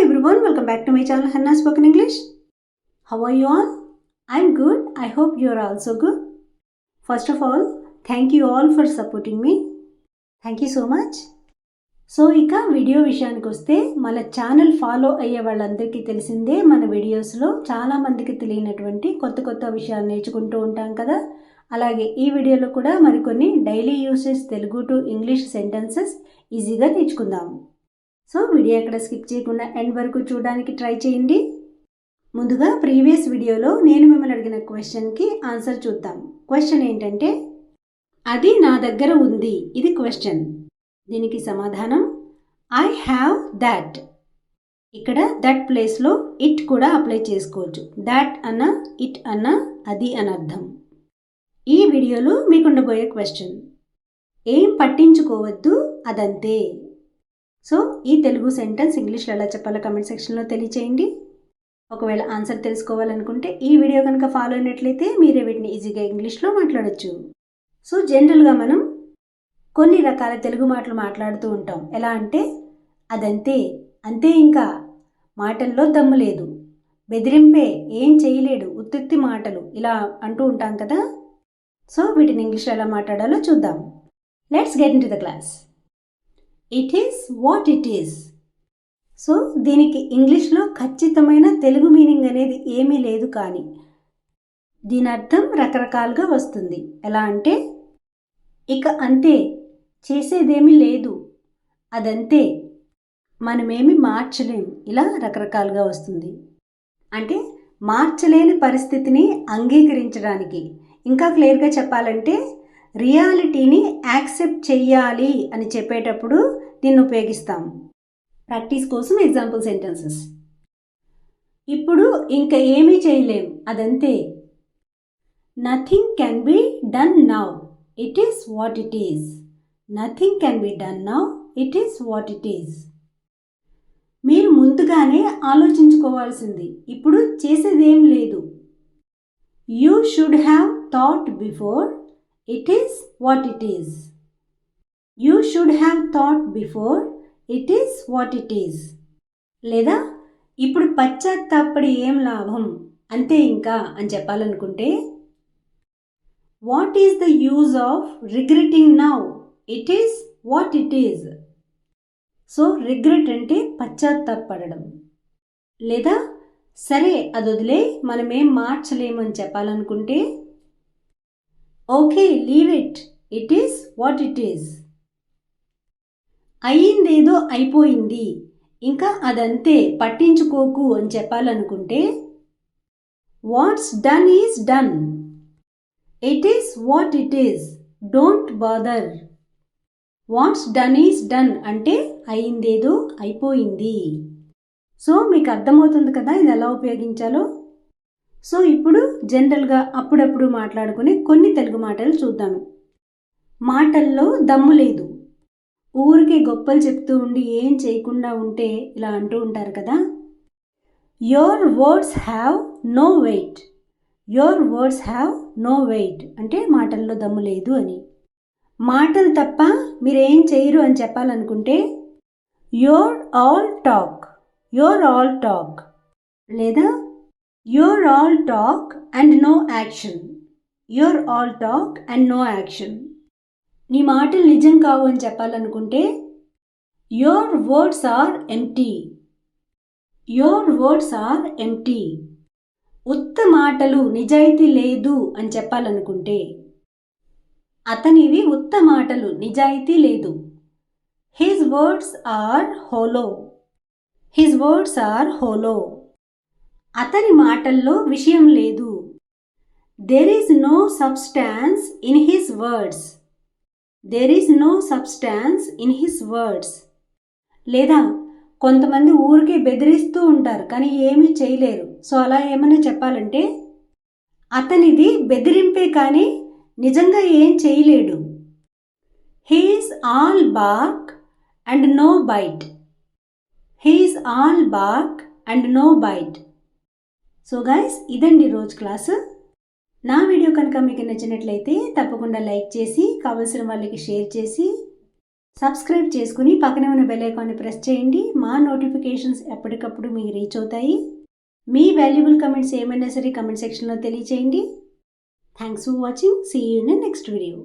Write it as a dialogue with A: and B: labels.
A: everyone, welcome back to my channel Hannah Spoken English. How are you all? I'm good. I hope you are also good. First of all, thank you all for supporting me. Thank you so much. So ఇక video విషయానికి వస్తే మన channel follow అయ్యే వాళ్ళందరికీ తెలిసిందే, మన వీడియోస్లో చాలామందికి తెలియనటువంటి కొత్త కొత్త విషయాలు నేర్చుకుంటూ ఉంటాం కదా. అలాగే ఈ వీడియోలో కూడా మరికొన్ని daily usage Telugu to English sentences ఈజీగా నేర్చుకుందాము. సో వీడియో ఎక్కడ స్కిప్ చేయకుండా ఎండ్ వరకు చూడడానికి ట్రై చేయండి. ముందుగా ప్రీవియస్ వీడియోలో నేను మిమ్మల్ని అడిగిన క్వశ్చన్కి ఆన్సర్ చూద్దాం. క్వశ్చన్ ఏంటంటే, అది నా దగ్గర ఉంది, ఇది క్వశ్చన్. దీనికి సమాధానం ఐ హ్యావ్ దాట్. ఇక్కడ దట్ ప్లేస్లో ఇట్ కూడా అప్లై చేసుకోవచ్చు. దాట్ అన్న ఇట్ అన్న అది అని అర్థం. ఈ వీడియోలో మీకు ఉండబోయే క్వశ్చన్, ఏం పట్టించుకోవద్దు అదంతే. సో ఈ తెలుగు సెంటెన్స్ ఇంగ్లీష్లో ఎలా చెప్పాలో కమెంట్ సెక్షన్లో తెలియచేయండి. ఒకవేళ ఆన్సర్ తెలుసుకోవాలనుకుంటే ఈ వీడియో కనుక ఫాలో అయినట్లయితే మీరే వీటిని ఈజీగా ఇంగ్లీష్లో మాట్లాడచ్చు. సో జనరల్గా మనం కొన్ని రకాల తెలుగు మాటలు మాట్లాడుతూ ఉంటాం. ఎలా అంటే అదంతే, అంతే, ఇంకా మాటల్లో దమ్ము లేదు, బెదిరింపే, ఏం చేయలేడు, ఉత్తుత్తి మాటలు, ఇలా అంటూ ఉంటాం కదా. సో వీటిని ఇంగ్లీష్లో ఎలా మాట్లాడాలో చూద్దాం. Let's get in to the class. It is what it is. So దీనికి ఇంగ్లీష్లో ఖచ్చితమైన తెలుగు మీనింగ్ అనేది ఏమీ లేదు, కానీ దీని అర్థం రకరకాలుగా వస్తుంది. ఎలా అంటే ఇక అంతే, చేసేదేమీ లేదు, అదంతే, మనమేమి మార్చలేం, ఇలా రకరకాలుగా వస్తుంది. అంటే మార్చలేని పరిస్థితిని అంగీకరించడానికి, ఇంకా క్లియర్గా చెప్పాలంటే రియాలిటీని యాక్సెప్ట్ చెయ్యాలి అని చెప్పేటప్పుడు దీన్ని ఉపయోగిస్తాం. ప్రాక్టీస్ కోసం ఎగ్జాంపుల్ సెంటెన్సెస్. ఇప్పుడు ఇంకా ఏమీ చేయలేం, అదంతే. Nothing can be done now, it is what it is. Nothing can be done now, it is what it is. మీరు ముందుగానే ఆలోచించుకోవాల్సింది, ఇప్పుడు చేసేదేం లేదు. You should have thought before, it is what it is. You should have thought before, it is what it is. లేదా ఇప్పుడు పశ్చాత్తాపడి ఏం లాభం, అంతే ఇంకా అని చెప్పాలనుకుంటే what is the use of regretting now, it is what it is. So regret అంటే పశ్చాత్తాపడడం. లేదా సరే అది వదిలే, మనమేం మార్చలేమని చెప్పాలనుకుంటే okay leave it, it is what it is. అయ్యిందేదో అయిపోయింది, ఇంకా అదంతే, పట్టించుకోకు అని చెప్పాలనుకుంటే what's done is done, it is what it is, don't bother. What's done is done అంటే అయ్యిందేదో అయిపోయింది. సో మీకు అర్థమవుతుంది కదా ఇది ఎలా ఉపయోగించాలో. సో ఇప్పుడు జనరల్గా అప్పుడప్పుడు మాట్లాడుకునే కొన్ని తెలుగు మాటలు చూద్దాము. మాటల్లో దమ్ము లేదు, ఊరికే గొప్పలు చెప్తూ ఉండి ఏం చేయకుండా ఉంటే ఇలా అంటూ ఉంటారు కదా. Your words have no weight, your words have no weight అంటే మాటల్లో దమ్ము లేదు అని. మాటలు తప్ప మీరేం చేయరు అని చెప్పాలనుకుంటే your all talk, your all talk. లేదా your all talk and no action, your all talk and no action. నీ మాటలు నిజం కావు అని చెప్పాలనుకుంటే your words are empty, your words are empty. ఉత్త మాటలు, నిజాయితీ లేదు అని చెప్పాలనుకుంటే అతనివి ఉత్త మాటలు, నిజాయితీ లేదు. His words are hollow, his words are hollow. అతని మాటల్లో విషయం లేదు. There is no substance in his words, there is no substance in his words. లేదా కొంతమంది ఊరికే బెదిరిస్తూ ఉంటారు కానీ ఏమీ చేయలేరు. సో అలా ఏమైనా చెప్పాలంటే అతనిది బెదిరింపే కానీ నిజంగా ఏం చేయలేడు. He's all bark and no bite, he's all bark and no bite. So guys ఇదండి రోజు క్లాసు. నా వీడియో కనుక మీకు నచ్చినట్లయితే తప్పకుండా లైక్ చేసి కావలసిన వాళ్ళకి షేర్ చేసి సబ్స్క్రైబ్ చేసుకుని పక్కనే ఉన్న బెల్ ఐకాన్ని ప్రెస్ చేయండి. మా నోటిఫికేషన్స్ ఎప్పటికప్పుడు మీకు రీచ్ అవుతాయి. మీ వాల్యుబుల్ కమెంట్స్ ఏమైనా సరే కమెంట్ సెక్షన్లో తెలియచేయండి. Thanks for watching. See you in next video.